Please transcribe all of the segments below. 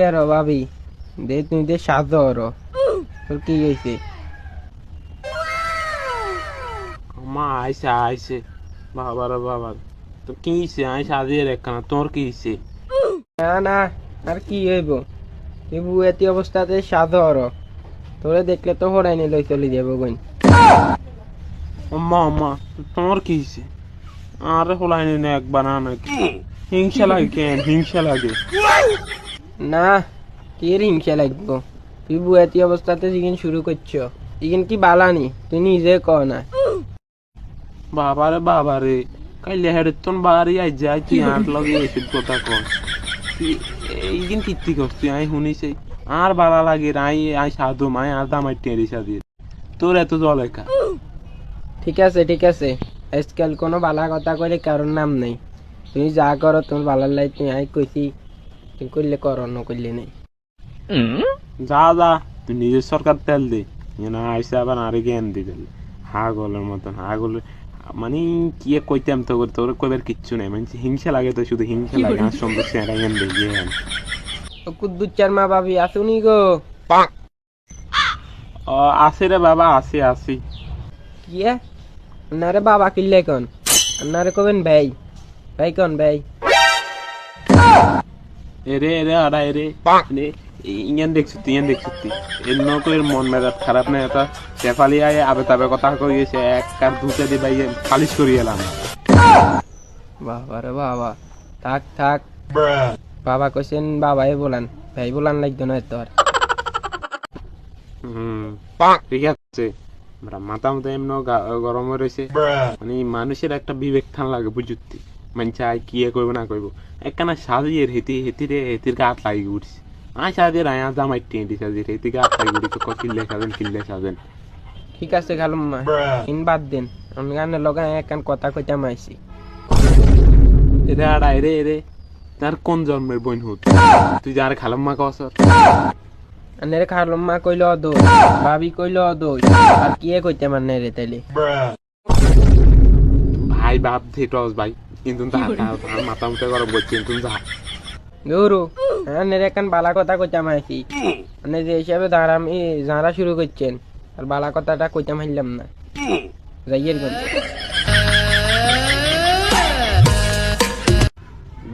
আর ভাবি দে তুই দে সাজো আর তোর কি হয়েছে? মা আইসে আইসে বাবার বাবার তো কি হইছে? আমি সাজিয়ে রেখা তোর কি হইছে? না না, আর কি হইব? তুই বুয়েতি অবস্থাতে সাজো আর তোরে দেখলে তো হরাইনি লই চলে যাবো গইন। আম্মা আম্মা তোর কি হইছে? আরে হলাইনি না একবার না নাকি হিংসা লাগে? কেন হিংসা লাগে? না, কি এর হিংসা লাগবো? তুই বুয়েতি অবস্থাতে জিগিন শুরু করছো, ইগিন কি বালানি তুই নিজে ক না। বাবারে কাইলে হেডে তোর বাড়ি আই যাই তুই আট লগে এসে কথা কর তুই এইদিন কীর্তি করছি আমি শুনিছি আর বালা লাগে আই সাধু মাই আর দামাই টেরি সাদিয়ে তোর এত জল একা। ঠিক আছে ঠিক আছে, আজকাল কোনো বালা কথা কইলে কারোর নাম নেই। তুমি যা করো তোমার বালার লাই তুই আই কইছি, তুমি করলে করো না করলে নেই। যা যা তুই নিজের সরকার তেল দে না আইসে আবার আরে জ্ঞান দি দিল হাগলের মতন হাগলের মানে কি কইতাম তো তোর কইবার কিচ্ছু নেই মানে হিংসা লাগে তো শুধু হিংসা লাগে আর সুন্দর চেহারা জ্ঞান দে জ্ঞান। কুদ্দুচ্চার মা ভাবি আসুনি গো? আছে রে বাবা আছে আছি। কি আপনারে বাবা কিনলে কন? আপনারে কবেন ভাই ভাই কন ভাই? এরে এরে আড়া এরে ইয়ান দেখছি তুই ইয়ান দেখছি তুই এর নকলের মন মেজাজ খারাপ না এটা শেফালি আয় আবে তাবে কথা কই গেছে এক কার দুতে দি ভাই পালিশ করি এলাম। বাবা রে বাবা, থাক থাক, বাবা কইছেন বাবাই বলান, ভাই বলান লাগতো না তোর। ঠিক আছে মাথা মতো এমন গরম রয়েছে মানে মানুষের একটা বিবেক থান লাগে বুঝতি মানে চাই কি করবো না করবো একখানা সাজিয়ে হেতির গাত লাগিয়ে উঠছে আয় সাজিয়ে আয় জামাই টেন্টি সাজিয়ে হেতি গাত লাগিয়ে উঠছে কিনলে সাজেন। ঠিক আছে খালুম মা, ইন বাদ দিন, আমি গানের লগে একখান কথা কইতাম আইছি। এরে আড়া এরে এরে তার কোন জন্মের বোন হত তুই যার খালাম্মা কস? আনের খালুম মা কইল অদো, ভাবি কইল অদো, আর কি কইতে মানে রে তাইলে? ভাই বাপ ধেটস ভাই কিন্তু মাথা মুখে গরম করছি তুমি যা গৌরু। আনের একখান বালা কথা কইতাম আইছি, মানে যে হিসাবে দাঁড়াম যারা শুরু করছেন আর বালা কথাটা কইতাম হাইলাম না, যাইয়ের গন।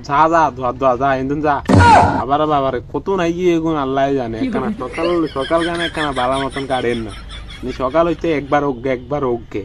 যা যা ধোয়া ধোয়া যা এদিন যা আবার বাবারে কত নাই গিয়ে এগুন আল্লাহ জানে একখানা সকাল গানে একখানা বালা মতন কাটেন না সকাল হইতে একবার অজ্ঞে